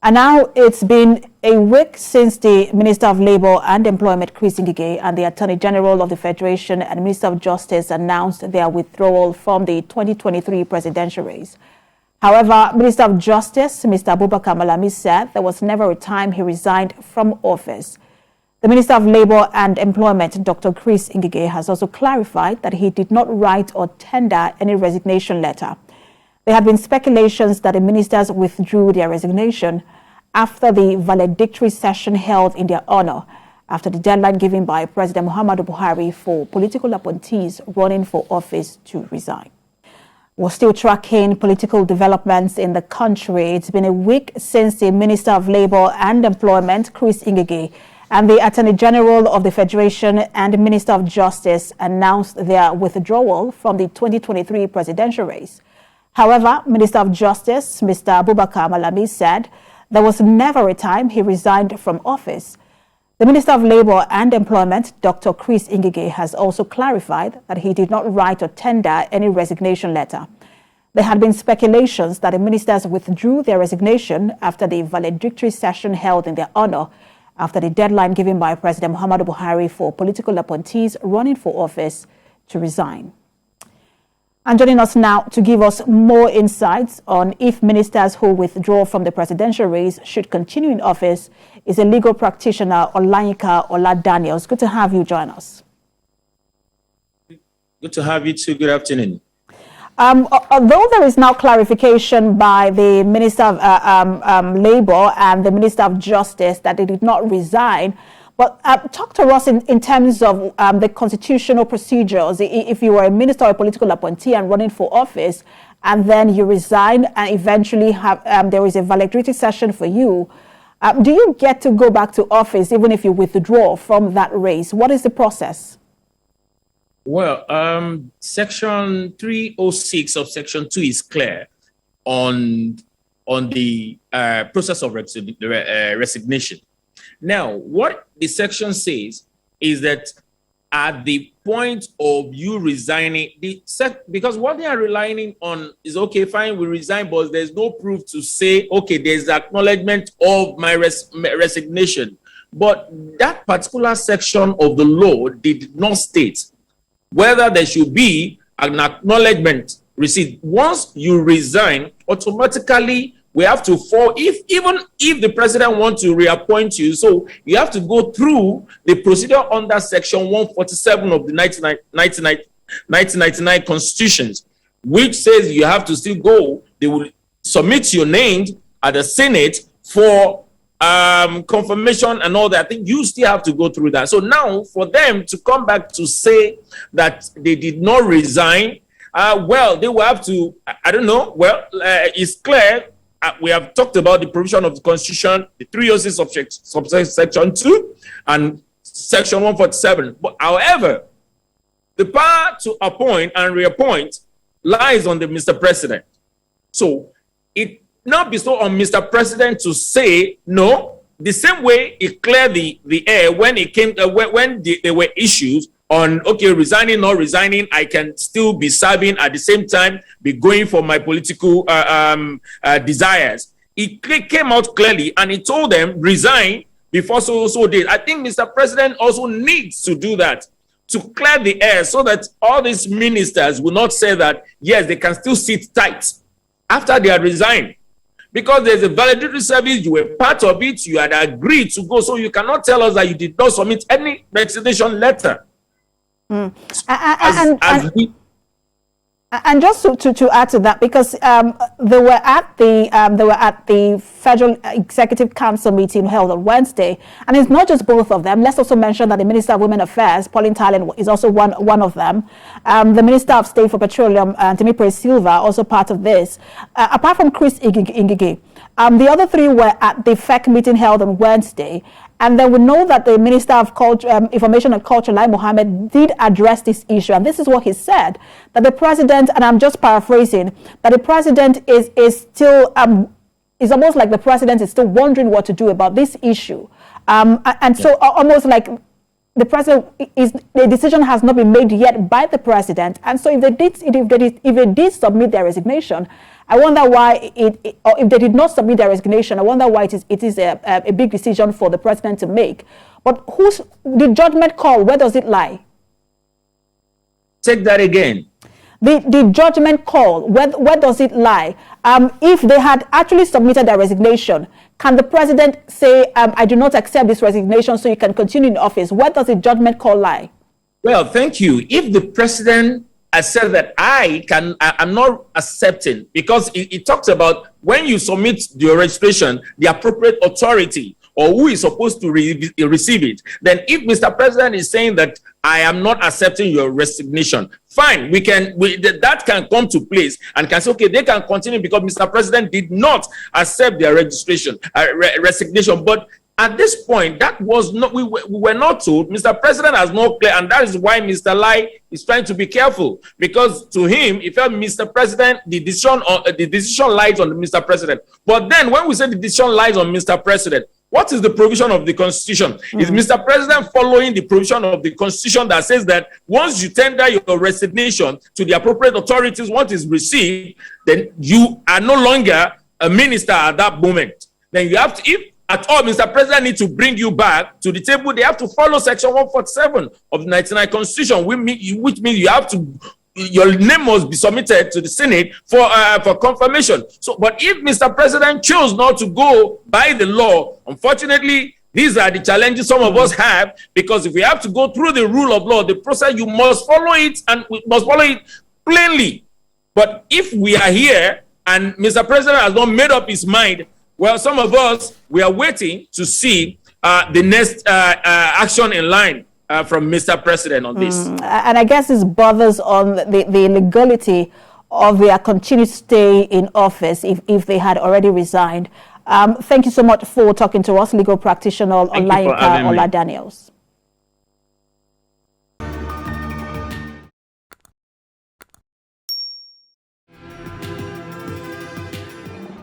And now it's been a week since the Minister of Labour and Employment, Chris Ngige, and the Attorney-General of the Federation and Minister of Justice announced their withdrawal from the 2023 presidential race. However, Minister of Justice, Mr. Abubakar Malami, said there was never a time he resigned from office. The Minister of Labour and Employment, Dr. Chris Ngige, has also clarified that he did not write or tender any resignation letter. There had been speculations that the ministers withdrew their resignation after the valedictory session held in their honor, after the deadline given by President Muhammadu Buhari for political appointees running for office to resign. We're still tracking political developments in the country. It's been a week since the Minister of Labour and Employment, Chris Ngige, and the Attorney-General of the Federation and Minister of Justice announced their withdrawal from the 2023 presidential race. However, Minister of Justice, Mr. Abubakar Malami, said there was never a time he resigned from office. The Minister of Labour and Employment, Dr. Chris Ngige, has also clarified that he did not write or tender any resignation letter. There had been speculations that the ministers withdrew their resignation after the valedictory session held in their honor, after the deadline given by President Muhammadu Buhari for political appointees running for office to resign. And joining us now to give us more insights on if ministers who withdraw from the presidential race should continue in office is a legal practitioner, Olayinka Ola Daniels. Good to have you join us. Good to have you too. Good afternoon. Although there is now clarification by the Minister of Labour and the Minister of Justice that they did not resign, but talk to us in terms of the constitutional procedures. If you were a minister or a political appointee and running for office, and then you resign and eventually have there is a valedictory session for you, do you get to go back to office even if you withdraw from that race? What is the process? Well, Section 306 of Section 2 is clear on the process of resignation. Now, what the section says is that at the point of you resigning, because what they are relying on is, okay, fine, we resign, but there's no proof to say, okay, there's acknowledgement of my resignation. But that particular section of the law did not state whether there should be an acknowledgement received. Once you resign, automatically we have to even if the president wants to reappoint you, so you have to go through the procedure under Section 147 of the 1999 Constitutions, which says you have to still go. They will submit your name at the Senate for confirmation and all that. I think you still have to go through that. So now for them to come back to say that they did not resign, well, they will have to, I don't know. Well, it's clear. We have talked about the provision of the Constitution, the 306 subsection 2 and Section 147. But however, the power to appoint and reappoint lies on the Mr. President. So it now bestows on Mr. President to say no. The same way it cleared the air when it came when there were issues on, okay, resigning, not resigning, I can still be serving at the same time, be going for my political desires. It came out clearly and he told them resign before so date. I think Mr. President also needs to do that to clear the air so that all these ministers will not say that, yes, they can still sit tight after they are resigned. Because there's a valedictory service, you were part of it, you had agreed to go, so you cannot tell us that you did not submit any resignation letter. And just to add to that, because they were at the Federal Executive Council meeting held on Wednesday, and it's not just both of them. Let's also mention that the Minister of Women Affairs, Pauline Talent, is also one of them. The Minister of State for Petroleum, Temipre Silva, also part of this. Apart from Chris Ngige, the other three were at the FEC meeting held on Wednesday. And then we know that the Minister of Information and Culture, Lai Mohammed, did address this issue. And this is what he said, that the president, and I'm just paraphrasing, that the president is still, it's almost like the president is still wondering what to do about this issue. So almost like the decision has not been made yet by the president, and so if they did submit their resignation, I wonder why or if they did not submit their resignation, I wonder why it is a big decision for the president to make. But who's the judgment call? Where does it lie? Take that again. The judgment call, where does it lie? If they had actually submitted their resignation, can the president say, I do not accept this resignation, so you can continue in office? Where does the judgment call lie? Well, thank you. If the president has said that I'm not accepting, because it talks about when you submit your registration, the appropriate authority or who is supposed to receive it. Then if Mr. President is saying that I am not accepting your resignation, fine, that can come to place and can say, okay, they can continue because Mr. President did not accept their resignation. But at this point, that was not, we were not told. Mr. President has not clear, and that is why Mr. Lai is trying to be careful, because to him, he felt Mr. President, the decision lies on Mr. President. But then when we say the decision lies on Mr. President, what is the provision of the Constitution? Is Mr. President following the provision of the Constitution that says that once you tender your resignation to the appropriate authorities, once it's received, then you are no longer a minister at that moment? Then you have to, if at all Mr. President needs to bring you back to the table, they have to follow Section 147 of the 1999 Constitution, which means you have to, your name must be submitted to the Senate for confirmation. So, but if Mr. President chose not to go by the law, unfortunately, these are the challenges some of us have, because if we have to go through the rule of law, the process, you must follow it, and we must follow it plainly. But if we are here and Mr. President has not made up his mind, well, some of us, we are waiting to see the next action in line from Mr. President on this. And I guess this bothers on the legality of their continued stay in office if they had already resigned. Thank you so much for talking to us, legal practitioner Olaika Ola Daniels.